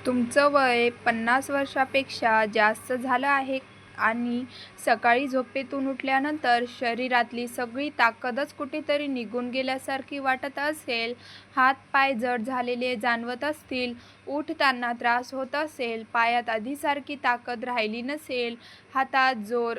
तुमचं वय 50 वर्षापेक्षा जास्त झालं आहे आणि सकाळी झोपेतून उठल्यानंतर शरीरातली सगळी ताकदच कुठेतरी निघून गेल्यासारखी वाटत असेल, हात-पाय जड झालेले जाणवत असतील, उठताना त्रास होत असेल, पायात आधीसारखी ताकद राहिली नसेल, हातात जोर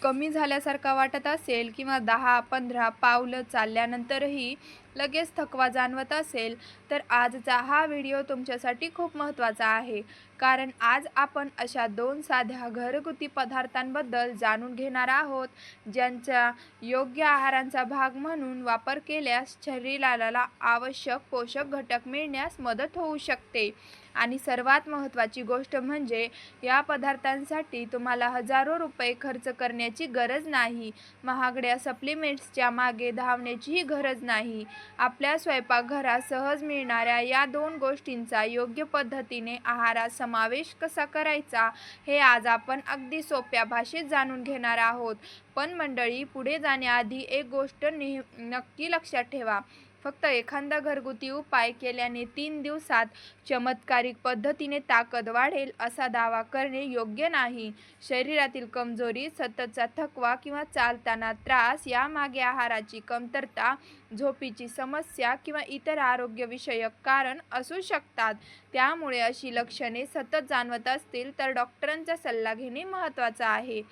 कमी झाल्यासारखा वाटत असेल किंवा 10-15 पावलं चालल्यानंतरही लगेच थकवा जाणवत असेल, तर आजचा हा व्हिडिओ तुमच्यासाठी खूप महत्त्वाचा आहे. कारण आज आपण अशा 2 साध्या घरगुती पदार्थांबद्दल जाणून घेणार आहोत, ज्यांचा योग्य आहाराचा भाग म्हणून वापर केल्यास शरीराला आवश्यक पोषक घटक मिळण्यास मदत होऊ शकते. आणि सर्वात महत्त्वाची गोष्ट म्हणजे या पदार्थांसाठी तुम्हाला हजारो रुपये खर्च करण्याची गरज नाही. महागड्या सप्लिमेंट्सच्या मागे धावण्याचीही गरज नाही. आपल्या स्वयंपाकघरात सहज मिळणाऱ्या या 2 गोष्टींचा योग्य पद्धतीने आहारात समावेश कसा करायचा, हे आज आपण अगदी सोप्या भाषेत जाणून घेणार आहोत. पण मंडळी, पुढे जाण्याआधी एक गोष्ट नक्की लक्षात ठेवा. फक्त एखादा घरगुती उपाय केल्याने 3 दिवसात चमत्कारिक पद्धतीने ताकद वाढेल असा दावा करणे योग्य नाही. शरीरातील कमजोरी, सततचा थकवा किंवा चालताना त्रास यामागे आहाराची कमतरता, झोपीची समस्या किंवा इतर आरोग्यविषयक कारण असू शकतात. त्यामुळे अशी लक्षणे सतत जाणवत असतील तर डॉक्टरांचा सल्ला घेणे महत्त्वाचे आहे.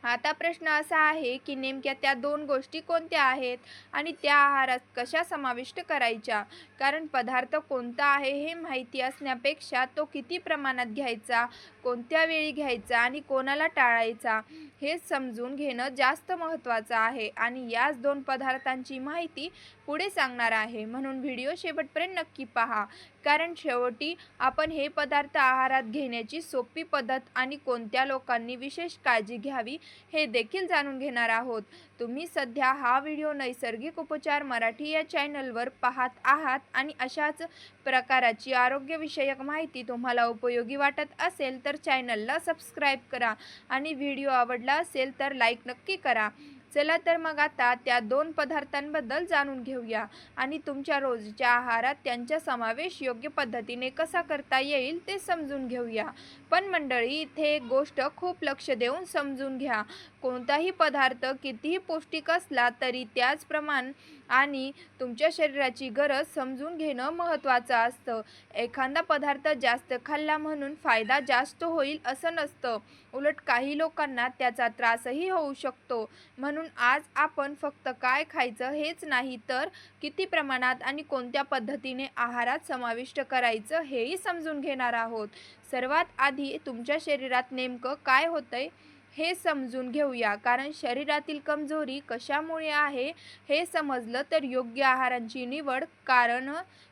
आता प्रश्न असा आहे की नेमक्या त्या 2 गोष्टी कोणत्या आहेत आणि त्या आहारात कशा समाविष्ट करायच्या? कारण पदार्थ कोणता आहे हे माहिती असण्यापेक्षा तो किती प्रमाणात घ्यायचा, कोणत्या वेळी घ्यायचा आणि कोणाला टाळायचा हे समजून घेणं जास्त महत्त्वाचं आहे. आणि याच 2 पदार्थांची माहिती पुढे सांगणार आहे. म्हणून व्हिडिओ शेवटपर्यंत नक्की पहा. कारण शेवटी आपण हे पदार्थ आहारात घेण्याची सोपी पद्धत आणि कोणत्या लोकांनी विशेष काळजी घ्यावी हे देखील जाणून घेणार आहोत. तुम्ही सध्या हा व्हिडिओ नैसर्गिक उपचार मराठी या चॅनलवर पाहत आहात आणि अशाच प्रकाराची आरोग्यविषयक माहिती तुम्हाला उपयोगी वाटत असेल तर चॅनलला सबस्क्राईब करा आणि व्हिडिओ आवडला असेल तर लाईक नक्की करा. चला तर मग आता त्या 2 पदार्थांबद्दल जाणून घेऊया आणि तुमच्या रोजच्या आहारात त्यांचा समावेश योग्य पद्धतीने कसा करता येईल ते समजून घेऊया. पण मंडळी, इथे एक गोष्ट खूप लक्ष देऊन समजून घ्या. कोणताही पदार्थ कितीही पौष्टिक असला तरी त्याच प्रमाण आणि तुमच्या शरीराची गरज समजून घेणं महत्त्वाचं असतं. एखादा पदार्थ जास्त खाल्ला म्हणून फायदा जास्त होईल असं नसतं. उलट काही लोकांना त्याचा त्रासही होऊ शकतो. म्हणून आज आपण फक्त काय खायचं हेच नाही तर किती प्रमाणात आणि कोणत्या पद्धतीने आहारात समाविष्ट करायचं हेही समजून घेणार आहोत. सर्वात आधी तुमच्या शरीरात नेमकं काय होतंय हे समजून घेऊया. कारण शरीरातील कमजोरी कशामुळे आहे हे समजलं तर योग्य आहारांची निवड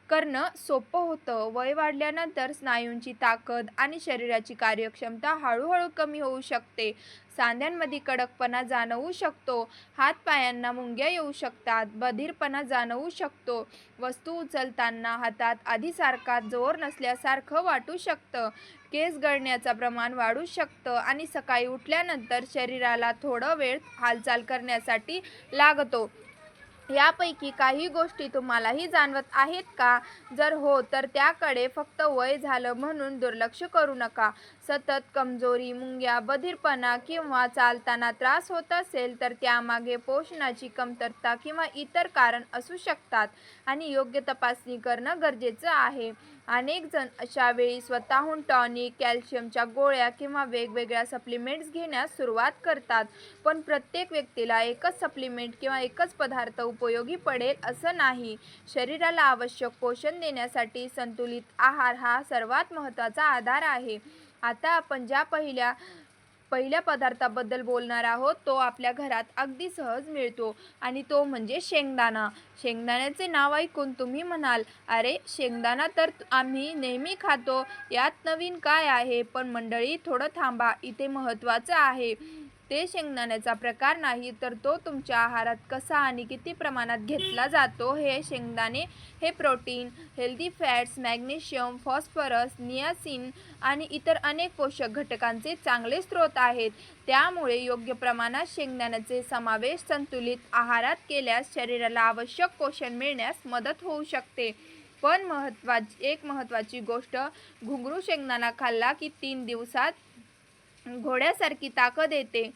करणं सोपं होतं. वय वाढल्यानंतर स्नायूंची ताकद आणि शरीराची कार्यक्षमता हळूहळू कमी होऊ शकते. सांध्यांमध्ये कडकपणा जाणवू शकतो, हात-पायांना मुंग्या येऊ शकतात, बधीरपणा जाणवू शकतो, वस्तू उचलताना हातात आधीसारखा जोर नसल्यासारखं वाटू शकतं, केस गळण्याचं प्रमाण वाढू शकतं आणि सकाळी उठल्यानंतर शरीराला थोडा वेळ हालचाल करण्यासाठी लागतो. यापैकी काही गोष्टी तुम्हालाही जाणवत आहेत का? जर हो, तर त्याकडे फक्त वय झालं म्हणून दुर्लक्ष करू नका. सतत कमजोरी, मुंग्या, बधीरपणा किंवा चालताना त्रास होत असेल तर त्यामागे पोषणाची कमतरता किंवा इतर कारण असू शकतात आणि योग्य तपासणी करणं गरजेचं आहे. अनेक जण अशा वेळी स्वतःहून टॉनिक, कॅल्शियमच्या गोळ्या किंवा वेगवेगळ्या सप्लिमेंट्स घेण्यास सुरुवात करतात. पण प्रत्येक व्यक्तीला एकच सप्लिमेंट किंवा एकच पदार्थ उपयोगी पडेल असं नाही. शरीराला आवश्यक पोषण देण्यासाठी संतुलित आहार हा सर्वात महत्त्वाचा आधार आहे. आता आपण ज्या पहिल्या पदार्थाबद्दल बोलणार आहोत तो आपल्या घरात अगदी सहज मिळतो आणि तो म्हणजे शेंगदाणा. शेंगदाण्याचे नाव ऐकून तुम्ही म्हणाल, अरे शेंगदाणा तर आम्ही नेहमी खातो, यात नवीन काय आहे? पण मंडळी, थोडं थांबा, इथे महत्त्वाचं आहे. ते शेंगदाण्याचा प्रकार नाही तर तो तुमच्या आहारात कसा आणि किती प्रमाणात घेतला जातो. शेंगदाणे हे protein, healthy fats, magnesium, phosphorus, niacin आणि इतर अनेक पोषक घटकांचे चांगले स्रोत आहेत. त्यामुळे योग्य प्रमाणात शेंगदाण्याचे समावेश संतुलित आहारात केल्यास शरीराला आवश्यक पोषण मिळण्यास मदत होऊ शकते. पण एक महत्त्वाची गोष्ट, घुंगरू शेंगदाणा खाल्ला की 3 दिवसात घोड्यासारखी ताकद येते.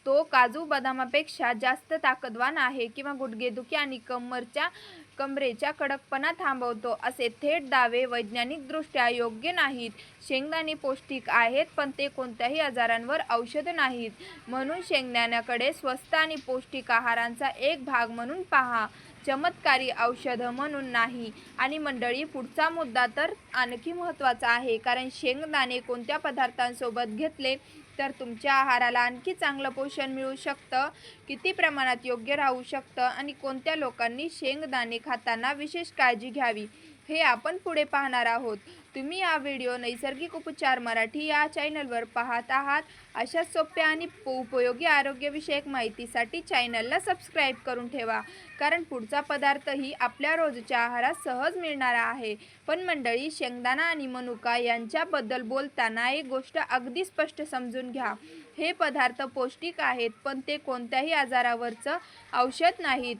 तो काजू बदामापेक्षा जास्त ताकदवान आहे किंवा गुडघेदुखी आणि कमरेचा कडकपणा थांबवतो, असे थेट दावे वैज्ञानिकदृष्ट्या योग्य नाहीत. शेंगदाणे पौष्टिक आहेत, पण ते कोणत्याही आजारांवर औषध नाहीत. म्हणून शेंगदाण्याकडे स्वस्त आणि पौष्टिक आहाराचा एक भाग म्हणून पहा, चमत्कारी औषध म्हणून नाही. आणि मंडळी, पुढचा मुद्दा तर आणखी महत्त्वाचा आहे, कारण शेंगदाणे कोणत्या पदार्थांसोबत घेतले तर तुमच्या आहाराला आणखी चांगलं पोषण मिळू शकतं, किती प्रमाणात योग्य राहू शकतं आणि कोणत्या लोकांनी शेंगदाणे खाताना विशेष काळजी घ्यावी, हे आपण पुढे पाहणार आहोत. तुम्ही हा व्हिडिओ नैसर्गिक उपचार मराठी या चॅनलवर पाहत आहात. अशा सोप्या आणि उपयोगी आरोग्यविषयक माहितीसाठी चॅनलला सबस्क्राईब करून ठेवा, कारण पुढचा पदार्थही आपल्या रोजच्या आहारात सहज मिळणार आहे. पण मंडळी, शेंगदाणा आणि मनुका यांच्याबद्दल बोलताना एक गोष्ट अगदी स्पष्ट समजून घ्या. हे पदार्थ पौष्टिक आहेत, पण ते कोणत्याही आजारावरचं औषध नाहीत.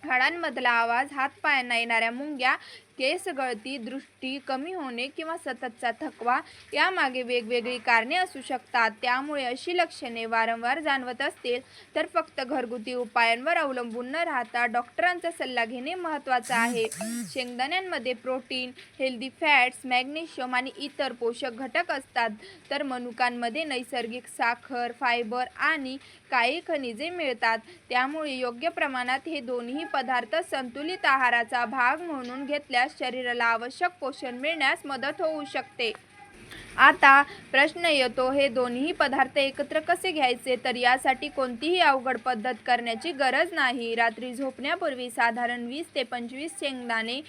हाडांमधला आवाज, हातपायांना येणाऱ्या मुंग्या, केस गळती, दृष्टी कमी होणे किंवा सततचा थकवा यामागे वेगवेगळी कारणे असू शकतात. त्यामुळे अशी लक्षणे वारंवार जाणवत असतील तर फक्त घरगुती उपायांवर अवलंबून न राहता डॉक्टरांचा सल्ला घेणे महत्त्वाचं आहे. शेंगदाण्यांमध्ये प्रोटीन, हेल्दी फॅट्स, मॅग्नेशियम आणि इतर पोषक घटक असतात, तर मनुकांमध्ये नैसर्गिक साखर, फायबर आणि काही खनिजे मिळतात. त्यामुळे योग्य प्रमाणात हे दोन्ही पदार्थ संतुलित आहाराचा भाग म्हणून घेतल्यास शरीराला आवश्यक पोषण मिळण्यास मदत होऊ शकते. आता प्रश्न येतो, हे दोन्ही पदार्थ एकत्र कसे घ्यायचे? तर यासाठी कोणतीही अवघड पद्धत करण्याची गरज नाही. रात्री झोपण्यापूर्वी साधारण 20 ते 25 शेंगदाणे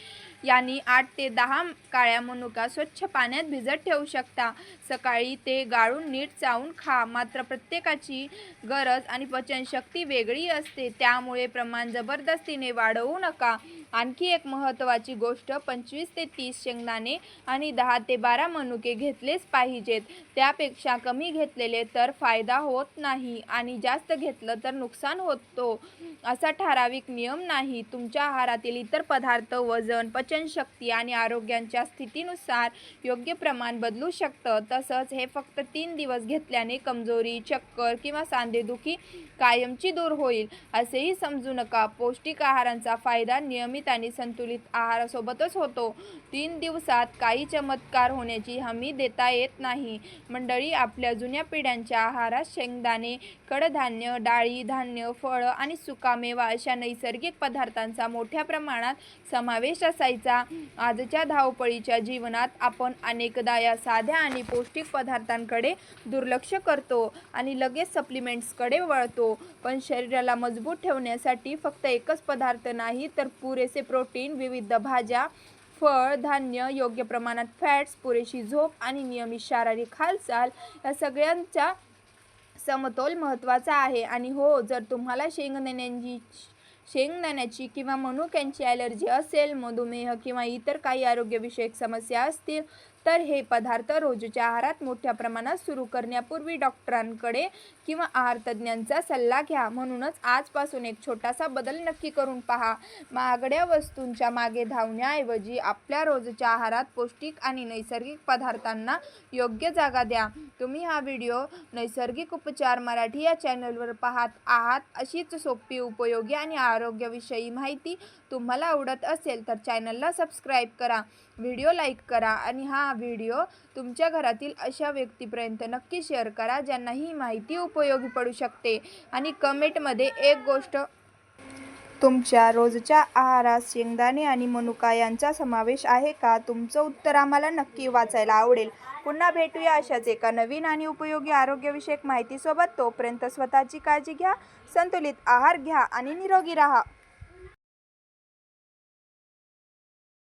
यांनी 8 ते 10 काळ्या मनुका स्वच्छ पाण्यात भिजत ठेवू शकता. सकाळी ते गाळून नीट चावून खा. मात्र प्रत्येकाची गरज आणि पचनशक्ती वेगळी असते, त्यामुळे प्रमाण जबरदस्तीने वाढवू नका. आणखी एक महत्त्वाची गोष्ट, 25 ते 30 शेंगदाणे आणि 10 ते 12 मनुके घेतलेच पाहिजेत. त्यापेक्षा कमी घेतलेले तर फायदा होत नाही आणि जास्त घेतलं तर नुकसान होतो, असा ठराविक नियम नाही. तुमच्या आहारातील इतर पदार्थ, वजन, पचनशक्ती आणि आरोग्याच्या स्थितीनुसार योग्य प्रमाण बदलू शकतं. तसंच हे फक्त 3 दिवस घेतल्याने कमजोरी, चक्कर किंवा सांधेदुखी कायमची दूर होईल असेही समजू नका. पौष्टिक आहाराचा फायदा नियमित आणि संतुलित आहारासोबतच होतो. 3 दिवसात काही चमत्कार होण्याची हमी देता येत नाही. मंडळी, आपल्या जुन्या पिढ्यांच्या आहारात शेंगदाणे, कडधान्य, डाळी, धान्य, फळं आणि सुकामेवा अशा नैसर्गिक पदार्थांचा मोठ्या प्रमाणात समावेश असायचा. आजच्या धावपळीच्या जीवनात आपण अनेकदा या साध्या आणि पौष्टिक पदार्थांकडे दुर्लक्ष करतो आणि लगेच सप्लिमेंट्सकडे वळतो. पण शरीराला मजबूत ठेवण्यासाठी फक्त एकच पदार्थ नाही, तर पुरेसे प्रोटीन, विविध भाज्या, फळ, धान्य, योग्य प्रमाणात फॅट्स, पुरेशी झोप आणि नियमित शारीरिक हालचाल या सगळ्यांचा समतोल महत्त्वाचा आहे. आणि हो, जर तुम्हाला शेंगदाण्याची किंवा मनुक्यांची ॲलर्जी असेल, मधुमेह किंवा इतर काही आरोग्यविषयक समस्या असतील, तर हे पदार्थ रोजच्या आहारात मोठ्या प्रमाणात सुरू करण्यापूर्वी डॉक्टरांकडे किंवा आहारतज्ज्ञांचा सल्ला घ्या. म्हणूनच आजपासून एक छोटासा बदल नक्की करून पहा. महागड्या वस्तूंच्या मागे धावण्याऐवजी आपल्या रोजच्या आहारात पौष्टिक आणि नैसर्गिक पदार्थांना योग्य जागा द्या. तुम्ही हा व्हिडिओ नैसर्गिक उपचार मराठी या चॅनलवर पाहत आहात. अशीच सोपी, उपयोगी आणि आरोग्यविषयी माहिती तुम्हाला आवडत असेल तर चॅनलला सबस्क्राईब करा, व्हिडिओ लाईक करा आणि हा व्हिडिओ तुमच्या घरातील अशा व्यक्तीपर्यंत नक्की शेअर करा ज्यांना ही माहिती उपयोगी पडू शकते. आणि कमेंटमध्ये एक गोष्ट, तुमच्या रोजच्या आहारात शेंगदाणे आणि मनुका यांचा समावेश आहे का? तुमचं उत्तर आम्हाला नक्की वाचायला आवडेल. पुन्हा भेटूया अशाच एका नवीन आणि उपयोगी आरोग्यविषयक माहितीसोबत. तोपर्यंत स्वतःची काळजी घ्या, संतुलित आहार घ्या आणि निरोगी राहा.